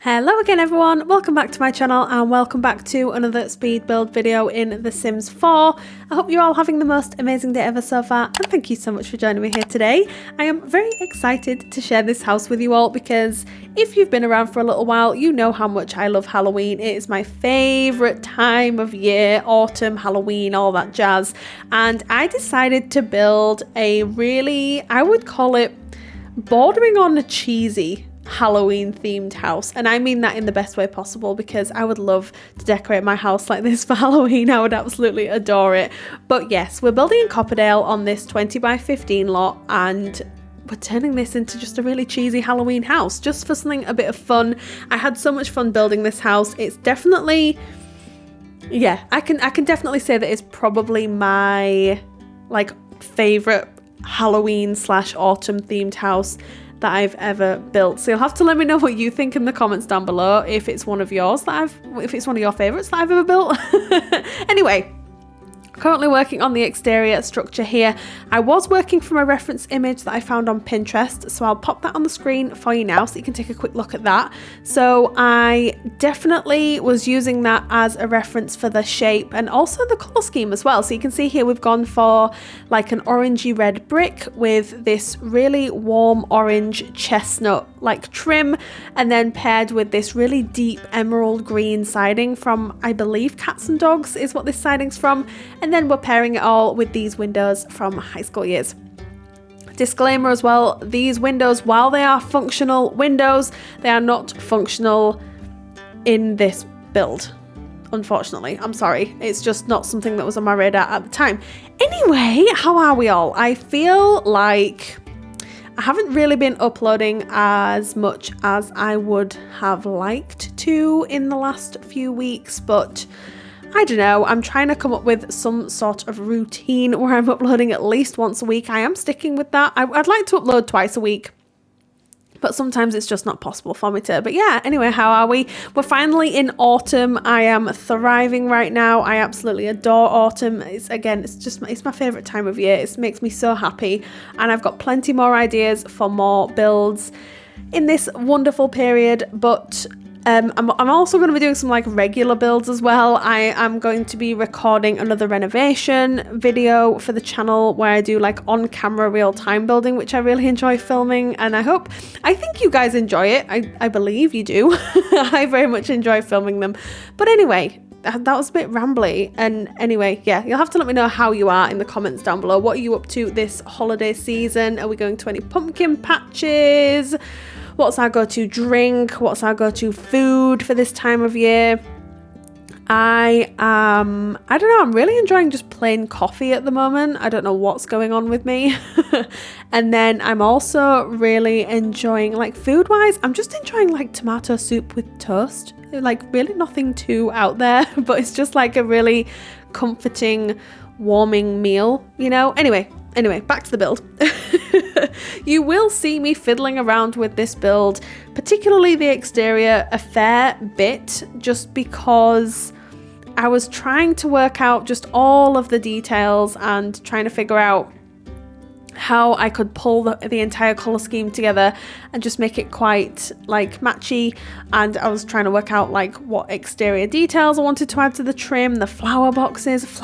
Hello again everyone, welcome back to my channel and welcome back to another speed build video in The Sims 4. I hope you're all having the most amazing day ever so far and thank you so much for joining me here today. I am very excited to share this house with you all because if you've been around for a little while, you know how much I love Halloween. It is my favourite time of year, autumn, Halloween, all that jazz. And I decided to build a really, I would call it bordering on a cheesy Halloween themed house, and I mean that in the best way possible because I would love to decorate my house like this for Halloween. I would absolutely adore it. But yes, we're building in Copperdale on this 20 by 15 lot and we're turning this into just a really cheesy Halloween house just for something a bit of fun. I had so much fun building this house. It's definitely, yeah, I can definitely say that it's probably my favorite Halloween / autumn themed house that I've ever built. So you'll have to let me know what you think in the comments down below if it's one of yours if it's one of your favorites that I've ever built. Anyway, currently working on the exterior structure here. I was working from a reference image that I found on Pinterest, so I'll pop that on the screen for you now so you can take a quick look at that. So I definitely was using that as a reference for the shape and also the colour scheme as well. So you can see here we've gone for like an orangey red brick with this really warm orange chestnut like trim, and then paired with this really deep emerald green siding from, I believe, Cats and Dogs is what this siding's from. And then we're pairing it all with these windows from High School Years. Disclaimer as well, these windows, while they are functional windows, they are not functional in this build. Unfortunately, I'm sorry. It's just not something that was on my radar at the time. Anyway, how are we all? I feel like I haven't really been uploading as much as I would have liked to in the last few weeks, but I don't know, I'm trying to come up with some sort of routine where I'm uploading at least once a week. I am sticking with that. I'd like to upload twice a week, but sometimes it's just not possible for me to. But yeah, anyway, how are we? We're finally in autumn. I am thriving right now. I absolutely adore autumn. It's my favourite time of year. It makes me so happy. And I've got plenty more ideas for more builds in this wonderful period, but I'm also going to be doing some like regular builds as well. I am going to be recording another renovation video for the channel where I do like on camera real time building, which I really enjoy filming, and I think you guys enjoy it. I believe you do. I very much enjoy filming them. But anyway, that was a bit rambly. And anyway, yeah, you'll have to let me know how you are in the comments down below. What are you up to this holiday season? Are we going to any pumpkin patches? What's our go-to drink? What's our go-to food for this time of year? I don't know, I'm really enjoying just plain coffee at the moment. I don't know what's going on with me. And then I'm also really enjoying, like food-wise, I'm just enjoying like tomato soup with toast. Like really nothing too out there, but it's just like a really comforting, warming meal, you know? Anyway, back to the build. You will see me fiddling around with this build, particularly the exterior, a fair bit, just because I was trying to work out just all of the details and trying to figure out how I could pull the entire colour scheme together and just make it quite like matchy. And I was trying to work out like what exterior details I wanted to add to the trim. The flower boxes,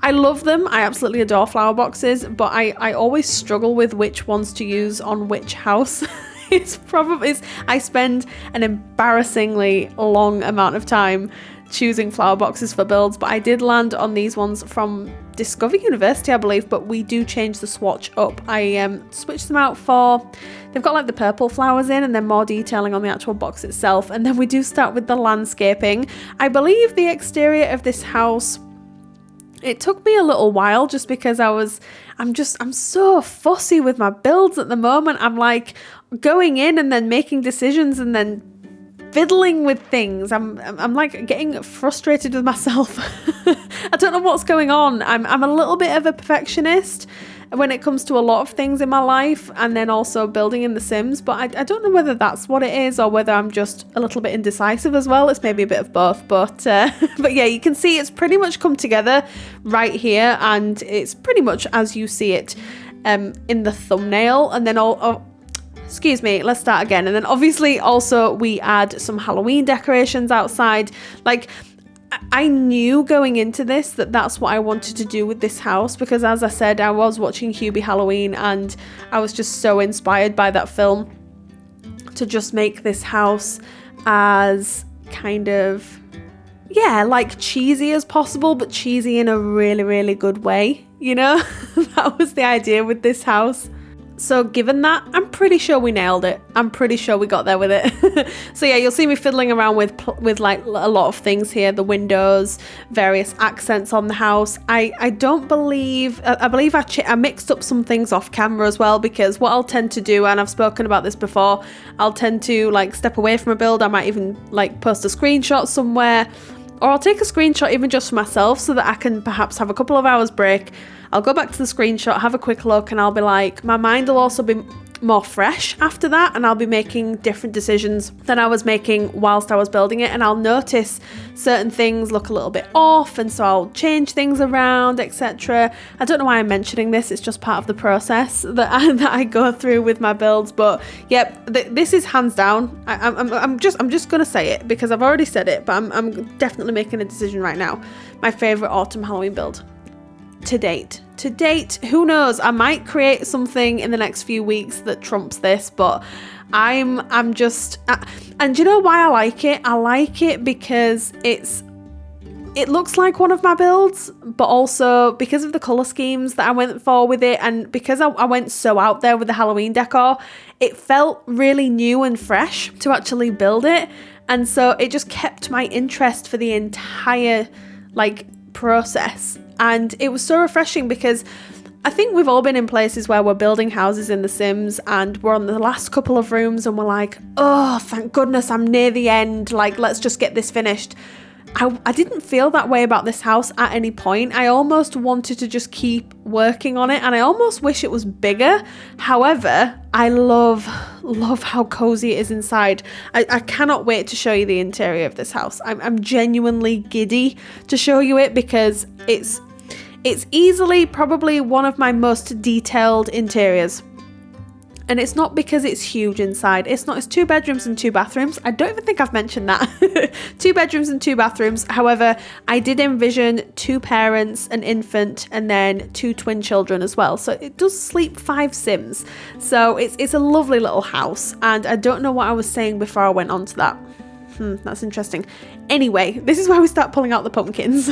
I love them. I absolutely adore flower boxes, but I always struggle with which ones to use on which house. I spend an embarrassingly long amount of time choosing flower boxes for builds, but I did land on these ones from Discover University, I believe, but we do change the swatch up. I switched them out for, they've got like the purple flowers in and then more detailing on the actual box itself, and then we do start with the landscaping. I believe the exterior of this house, it took me a little while just because I'm so fussy with my builds at the moment. I'm like going in and then making decisions and then fiddling with things. I'm like getting frustrated with myself. I don't know what's going on. I'm a little bit of a perfectionist when it comes to a lot of things in my life, and then also building in The Sims, but I don't know whether that's what it is or whether I'm just a little bit indecisive as well. It's maybe a bit of both, but yeah, you can see it's pretty much come together right here, and it's pretty much as you see it in the thumbnail. And then excuse me, let's start again. And then obviously also we add some Halloween decorations outside. Like, I knew going into this that that's what I wanted to do with this house, because as I said, I was watching Hubie Halloween and I was just so inspired by that film to just make this house as kind of, yeah, like cheesy as possible, but cheesy in a really, really good way, you know? That was the idea with this house. So given that, I'm pretty sure we nailed it. I'm pretty sure we got there with it. So yeah, you'll see me fiddling around with like a lot of things here, the windows, various accents on the house. I believe I mixed up some things off camera as well, because what I'll tend to do, and I've spoken about this before, I'll tend to like step away from a build. I might even like post a screenshot somewhere, or I'll take a screenshot even just for myself so that I can perhaps have a couple of hours break. I'll go back to the screenshot, have a quick look, and I'll be like, my mind will also be more fresh after that, and I'll be making different decisions than I was making whilst I was building it, and I'll notice certain things look a little bit off, and so I'll change things around, etc. I don't know why I'm mentioning this, it's just part of the process that I go through with my builds. But yep, this is hands down, I'm just gonna say it because I've already said it, but I'm definitely making a decision right now. My favourite autumn Halloween build to date. Who knows, I might create something in the next few weeks that trumps this, but I'm just and do you know why I like it? I like it because it looks like one of my builds, but also because of the colour schemes that I went for with it, and because I went so out there with the Halloween decor, it felt really new and fresh to actually build it, and so it just kept my interest for the entire like process. And it was so refreshing, because I think we've all been in places where we're building houses in The Sims and we're on the last couple of rooms and we're like, oh, thank goodness I'm near the end. Like, let's just get this finished. I didn't feel that way about this house at any point. I almost wanted to just keep working on it, and I almost wish it was bigger. However, I love how cozy it is inside. I cannot wait to show you the interior of this house. I'm genuinely giddy to show you it, because it's easily probably one of my most detailed interiors. And it's not because it's huge inside. It's 2 bedrooms and 2 bathrooms. I don't even think I've mentioned that. 2 bedrooms and 2 bathrooms. However, I did envision 2 parents, an infant, and then 2 twin children as well. So it does sleep 5 Sims. So it's a lovely little house. And I don't know what I was saying before I went on to that. That's interesting. Anyway, this is where we start pulling out the pumpkins.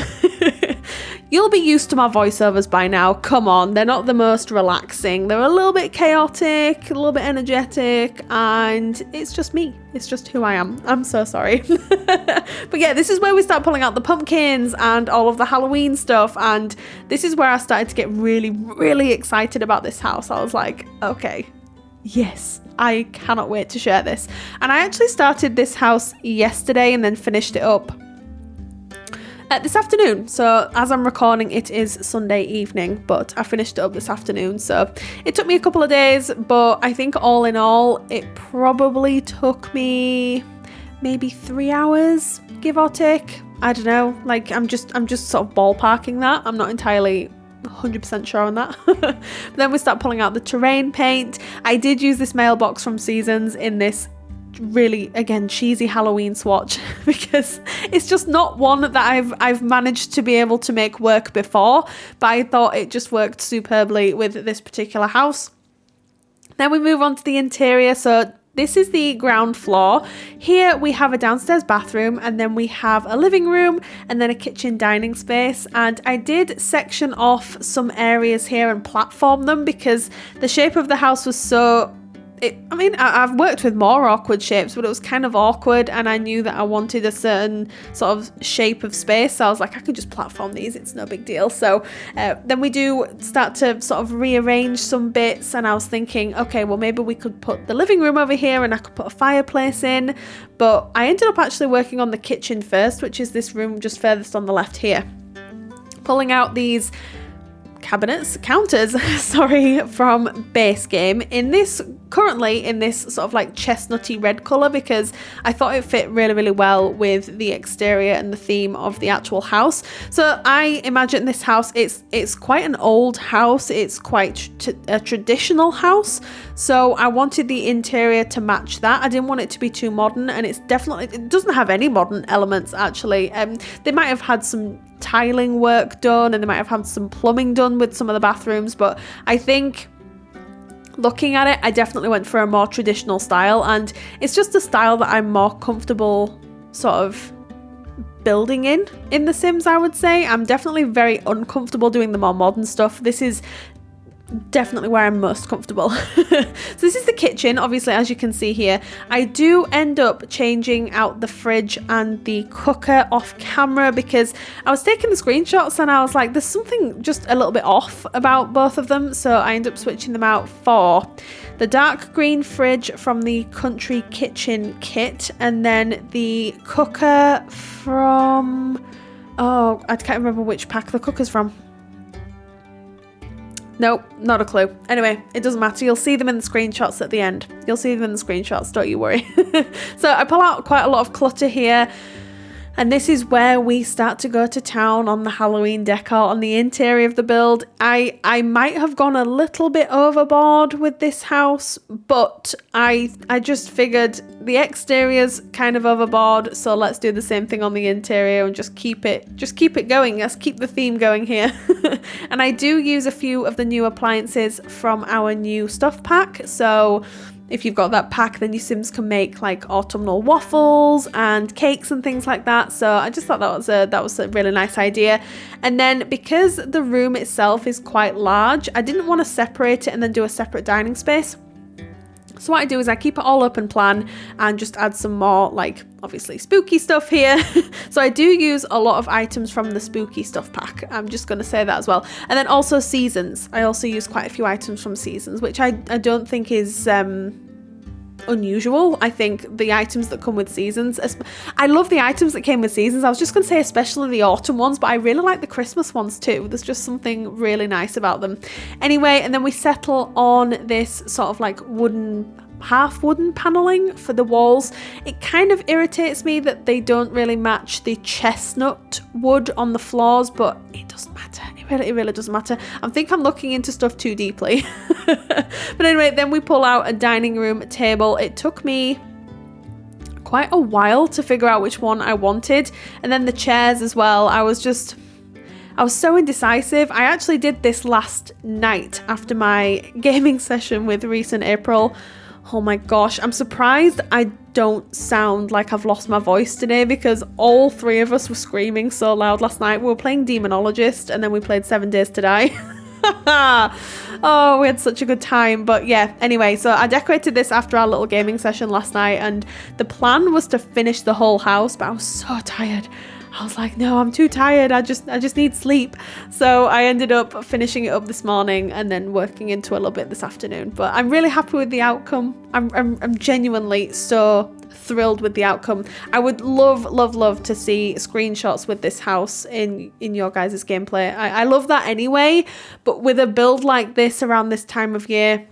You'll be used to my voiceovers by now. Come on, they're not the most relaxing. They're a little bit chaotic, a little bit energetic, and it's just me. It's just who I am. I'm so sorry. But yeah, this is where we start pulling out the pumpkins and all of the Halloween stuff, and this is where I started to get really, really excited about this house. I was like, okay, yes, I cannot wait to share this. And I actually started this house yesterday and then finished it up this afternoon. So as I'm recording, it is Sunday evening, but I finished it up this afternoon. So it took me a couple of days, but I think all in all, it probably took me maybe 3 hours, give or take. I don't know. Like I'm just sort of ballparking that. I'm not entirely 100% sure on that. But then we start pulling out the terrain paint. I did use this mailbox from Seasons in this really, again, cheesy Halloween swatch, because it's just not one that I've managed to be able to make work before, but I thought it just worked superbly with this particular house. Then we move on to the interior. So this is the ground floor. Here we have a downstairs bathroom, and then we have a living room, and then a kitchen dining space. And I did section off some areas here and platform them, because the shape of the house was so... I've worked with more awkward shapes, but it was kind of awkward, and I knew that I wanted a certain sort of shape of space, so I was like, I could just platform these, it's no big deal. So then we do start to sort of rearrange some bits, and I was thinking, okay, well, maybe we could put the living room over here and I could put a fireplace in, but I ended up actually working on the kitchen first, which is this room just furthest on the left here. Pulling out these counters, from base game. In this currently in this sort of like chestnutty red colour because I thought it fit really, really well with the exterior and the theme of the actual house. So I imagine this house, it's quite an old house, it's quite a traditional house, so I wanted the interior to match that. I didn't want it to be too modern, and it doesn't have any modern elements actually. They might have had some tiling work done, and they might have had some plumbing done with some of the bathrooms, but I think looking at it, I definitely went for a more traditional style, and it's just a style that I'm more comfortable sort of building in The Sims, I would say. I'm definitely very uncomfortable doing the more modern stuff. This is definitely where I'm most comfortable. So this is the kitchen, obviously, as you can see here. I do end up changing out the fridge and the cooker off camera because I was taking the screenshots and I was like, there's something just a little bit off about both of them, so I end up switching them out for the dark green fridge from the country kitchen kit, and then the cooker from, oh, I can't remember which pack the cooker's from. Nope, not a clue. Anyway, it doesn't matter. You'll see them in the screenshots at the end. You'll see them in the screenshots, don't you worry. So I pull out quite a lot of clutter here. And this is where we start to go to town on the Halloween decor on the interior of the build. I might have gone a little bit overboard with this house, but I just figured the exterior's kind of overboard, so let's do the same thing on the interior and just keep it going. Let's keep the theme going here. And I do use a few of the new appliances from our new stuff pack, so if you've got that pack, then your Sims can make like autumnal waffles and cakes and things like that. So I just thought that was a really nice idea. And then because the room itself is quite large, I didn't want to separate it and then do a separate dining space. So what I do is I keep it all open plan and just add some more, like, obviously spooky stuff here. So I do use a lot of items from the spooky stuff pack. I'm just going to say that as well. And then also seasons. I also use quite a few items from seasons, which I don't think is unusual. I think the items that come with seasons, I love the items that came with seasons. I was just going to say especially the autumn ones, but I really like the Christmas ones too. There's just something really nice about them. Anyway, and then we settle on this sort of like half wooden paneling for the walls. It kind of irritates me that they don't really match the chestnut wood on the floors, but it doesn't matter. It really doesn't matter. I think I'm looking into stuff too deeply. But anyway, then we pull out a dining room table. It took me quite a while to figure out which one I wanted. And then the chairs as well. I was so indecisive. I actually did this last night after my gaming session with Reese and April. Oh my gosh, I'm surprised I don't sound like I've lost my voice today because all three of us were screaming so loud last night. We were playing Demonologist and then we played 7 Days to Die. Oh, we had such a good time. But yeah, anyway, so I decorated this after our little gaming session last night, and the plan was to finish the whole house, but I was so tired. I was like, no, I'm too tired. I just need sleep. So I ended up finishing it up this morning and then working into a little bit this afternoon. But I'm really happy with the outcome. I'm genuinely so thrilled with the outcome. I would love to see screenshots with this house in your guys' gameplay. I love that anyway, but with a build like this around this time of year,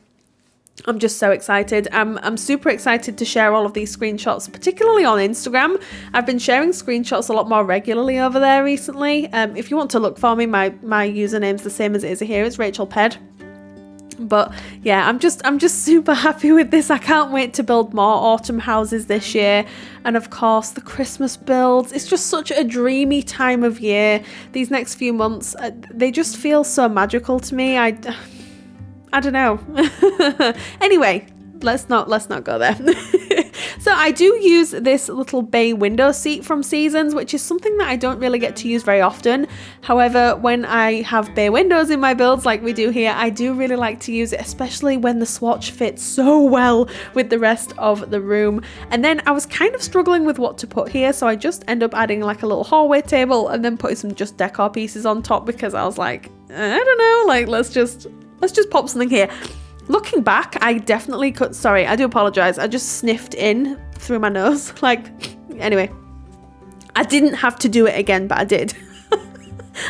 I'm just so excited. I'm super excited to share all of these screenshots, particularly on Instagram. I've been sharing screenshots a lot more regularly over there recently. If you want to look for me, my username's the same as it is here. It's RachelPedd. But yeah, I'm just super happy with this. I can't wait to build more autumn houses this year. And of course, the Christmas builds. It's just such a dreamy time of year. These next few months, they just feel so magical to me. I don't know. Anyway, let's not go there. So I do use this little bay window seat from Seasons, which is something that I don't really get to use very often. However, when I have bay windows in my builds like we do here, I do really like to use it, especially when the swatch fits so well with the rest of the room. And then I was kind of struggling with what to put here, so I just end up adding like a little hallway table and then putting some just decor pieces on top because I was like, I don't know, like let's just pop something here. Looking back, I definitely could, sorry, I do apologize. I just sniffed in through my nose. Like, anyway, I didn't have to do it again, but I did.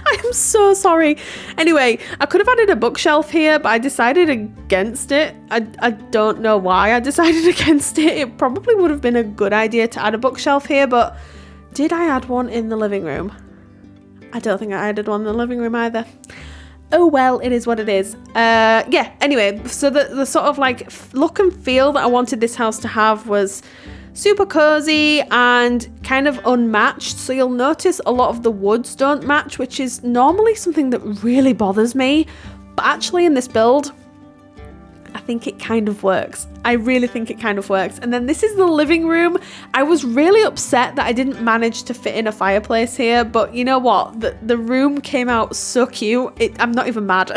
I am so sorry. Anyway, I could have added a bookshelf here, but I decided against it. I don't know why I decided against it. It probably would have been a good idea to add a bookshelf here, but did I add one in the living room? I don't think I added one in the living room either. Oh well, it is what it is. Yeah, anyway, so the sort of like look and feel that I wanted this house to have was super cozy and kind of unmatched. So you'll notice a lot of the woods don't match, which is normally something that really bothers me. But actually in this build, I think it kind of works. I really think it kind of works. And then this is the living room. I was really upset that I didn't manage to fit in a fireplace here, but you know what? The room came out so cute. I'm not even mad.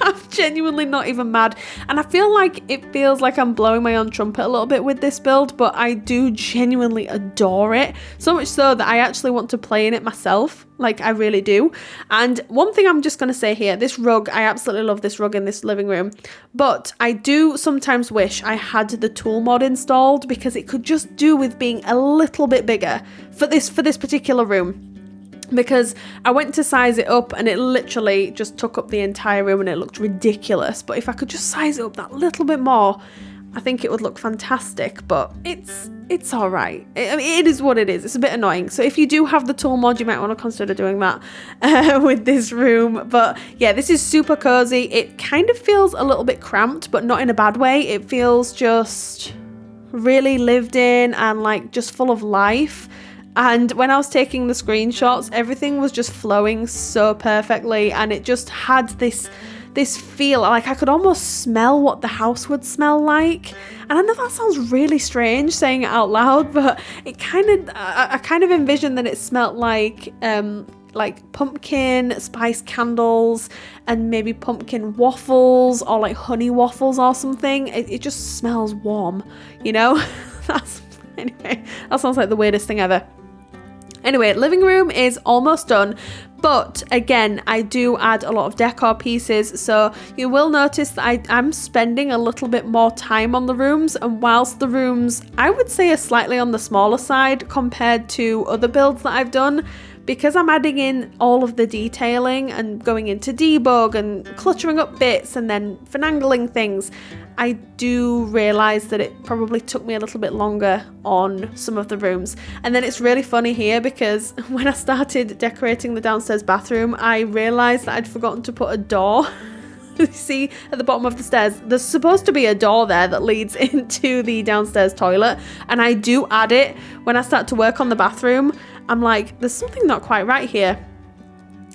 I'm genuinely not even mad. And I feel like it feels like I'm blowing my own trumpet a little bit with this build, but I do genuinely adore it. So much so that I actually want to play in it myself. Like, I really do. And one thing I'm just going to say here, this rug, I absolutely love this rug in this living room. But I do sometimes wish I had the tool mod installed, because it could just do with being a little bit bigger for this particular room. Because I went to size it up and it literally just took up the entire room and it looked ridiculous. But if I could just size it up that little bit more, I think it would look fantastic. But it's all right. I mean, it is what it is. It's a bit annoying. So if you do have the tool mod, you might want to consider doing that with this room. But yeah, this is super cozy. It kind of feels a little bit cramped, but not in a bad way. It feels just really lived in and like just full of life. And when I was taking the screenshots, everything was just flowing so perfectly, and it just had this feel like I could almost smell what the house would smell like. And I know that sounds really strange saying it out loud, but it I kind of envisioned that it smelled like pumpkin spice candles and maybe pumpkin waffles or like honey waffles or something. It just smells warm, you know? Anyway, that sounds like the weirdest thing ever. Anyway, living room is almost done, but again, I do add a lot of decor pieces, so you will notice that I'm spending a little bit more time on the rooms, and whilst the rooms, I would say, are slightly on the smaller side compared to other builds that I've done, because I'm adding in all of the detailing and going into debug and cluttering up bits and then finagling things, I do realise that it probably took me a little bit longer on some of the rooms. And then it's really funny here, because when I started decorating the downstairs bathroom, I realised that I'd forgotten to put a door. You see at the bottom of the stairs, there's supposed to be a door there that leads into the downstairs toilet, and I do add it when I start to work on the bathroom. I'm like, there's something not quite right here.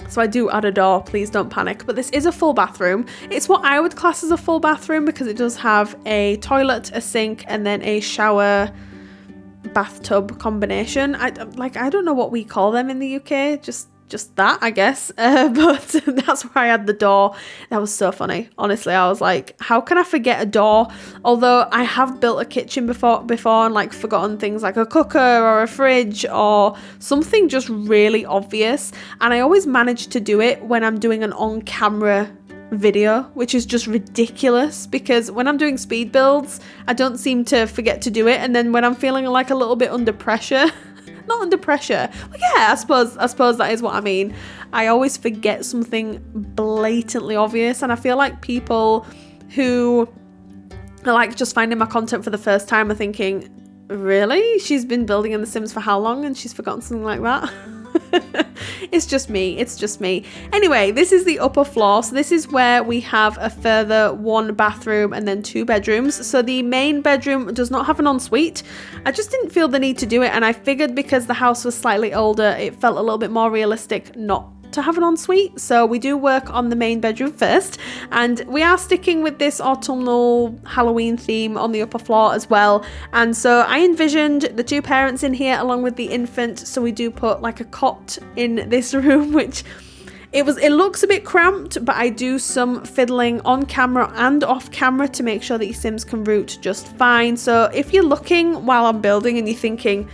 So I do add a door, please don't panic. But this is a full bathroom. It's what I would class as a full bathroom, because it does have a toilet, a sink, and then a shower bathtub combination. I don't know what we call them in the UK, just that, I guess. But that's where I had the door. That was so funny. Honestly, I was like, how can I forget a door? Although I have built a kitchen before and like forgotten things like a cooker or a fridge or something just really obvious. And I always manage to do it when I'm doing an on-camera video, which is just ridiculous, because when I'm doing speed builds, I don't seem to forget to do it. And then when I'm feeling like a little bit under pressure, not under pressure. Well, yeah, I suppose that is what I mean. I always forget something blatantly obvious, and I feel like people who are like just finding my content for the first time are thinking, really? She's been building in The Sims for how long and she's forgotten something like that? It's just me. Anyway, this is the upper floor. So this is where we have a further 1 bathroom and then 2 bedrooms. So the main bedroom does not have an ensuite. I just didn't feel the need to do it, and I figured because the house was slightly older, it felt a little bit more realistic not to have an ensuite. So we do work on the main bedroom first, and we are sticking with this autumnal Halloween theme on the upper floor as well. And so I envisioned the 2 parents in here along with the infant, so we do put like a cot in this room, which it looks a bit cramped, but I do some fiddling on camera and off camera to make sure that your Sims can root just fine. So if you're looking while I'm building and you're thinking,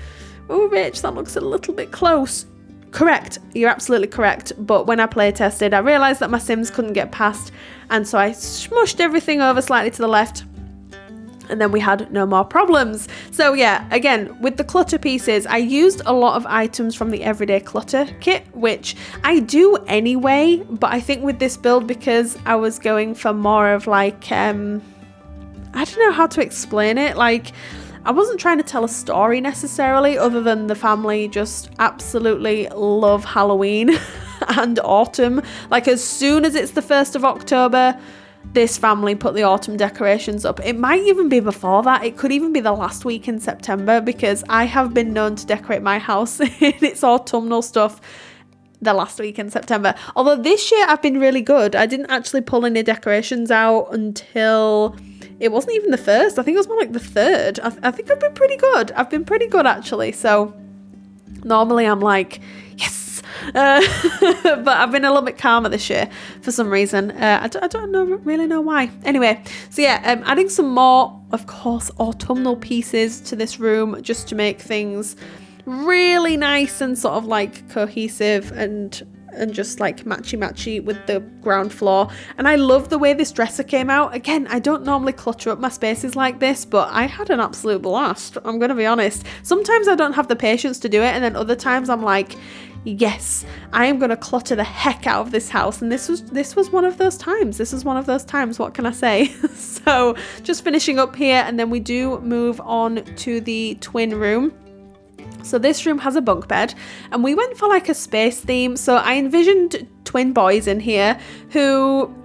oh Rach, that looks a little bit close, correct, you're absolutely correct. But when I play tested, I realised that my Sims couldn't get past, and so I smushed everything over slightly to the left And then we had no more problems. So yeah, again, with the clutter pieces, I used a lot of items from the Everyday Clutter kit, which I do anyway, but I think with this build, because I was going for more of like, I don't know how to explain it. Like, I wasn't trying to tell a story necessarily, other than the family just absolutely love Halloween and autumn. Like, as soon as it's the 1st of October, this family put the autumn decorations up. It might even be before that. It could even be the last week in September, because I have been known to decorate my house in its autumnal stuff the last week in September. Although this year I've been really good. I didn't actually pull any decorations out until it wasn't even the 1st. I think it was more like the 3rd. I think I've been pretty good. I've been pretty good actually. So normally I'm like, yes. But I've been a little bit calmer this year for some reason. I don't really know why. Anyway, so yeah, adding some more, of course, autumnal pieces to this room just to make things really nice and sort of like cohesive and just like matchy with the ground floor. And I love the way this dresser came out. Again, I don't normally clutter up my spaces like this, but I had an absolute blast. I'm gonna be honest. Sometimes I don't have the patience to do it, and then other times I'm like, yes, I am gonna clutter the heck out of this house. And this was one of those times. This is one of those times, what can I say? So just finishing up here, and then we do move on to the twin room. So this room has a bunk bed, and we went for like a space theme. So I envisioned twin boys in here who,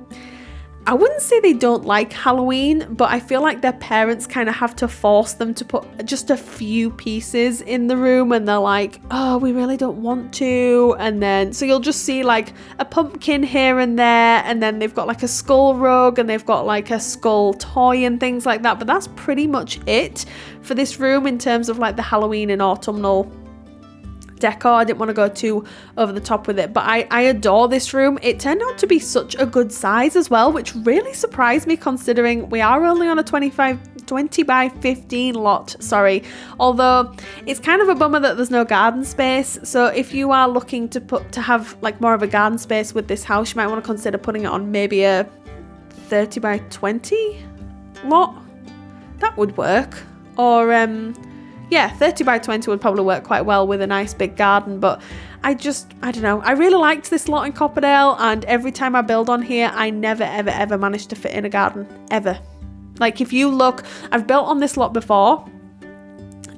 I wouldn't say they don't like Halloween, but I feel like their parents kind of have to force them to put just a few pieces in the room, and they're like, oh, we really don't want to. And then, so you'll just see like a pumpkin here and there, and then they've got like a skull rug, and they've got like a skull toy and things like that. But that's pretty much it for this room in terms of like the Halloween and autumnal decor. I didn't want to go too over the top with it, but I adore this room. It turned out to be such a good size as well, which really surprised me considering we are only on a 20 by 15 lot, although it's kind of a bummer that there's no garden space. So if you are looking to have like more of a garden space with this house, you might want to consider putting it on maybe a 30 by 20 lot. That would work. Or yeah, 30 by 20 would probably work quite well with a nice big garden. But I don't know, I really liked this lot in Copperdale, and every time I build on here, I never ever managed to fit in a garden, ever. Like, if you look, I've built on this lot before,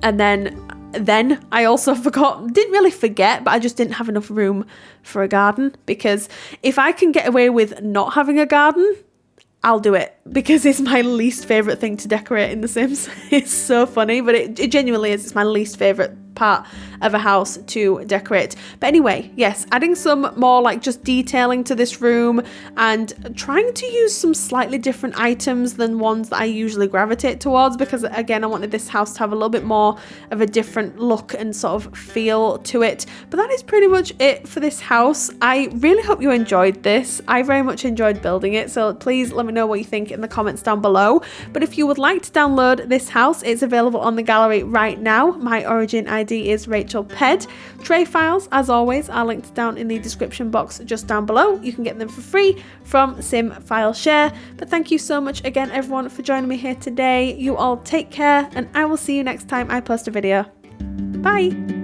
and then I also didn't really forget, but I just didn't have enough room for a garden. Because if I can get away with not having a garden, I'll do it, because it's my least favourite thing to decorate in The Sims. It's so funny, but it genuinely is. It's my least favourite part of a house to decorate. But anyway, yes, adding some more like just detailing to this room, and trying to use some slightly different items than ones that I usually gravitate towards, because again, I wanted this house to have a little bit more of a different look and sort of feel to it. But that is pretty much it for this house. I really hope you enjoyed this. I very much enjoyed building it, so please let me know what you think in the comments down below. But if you would like to download this house, it's available on the gallery right now. My origin ID is RachelPedd. Tray files, as always, are linked down in the description box just down below. You can get them for free from Sim File Share. But thank you so much again, everyone, for joining me here today. You all take care, and I will see you next time I post a video. Bye!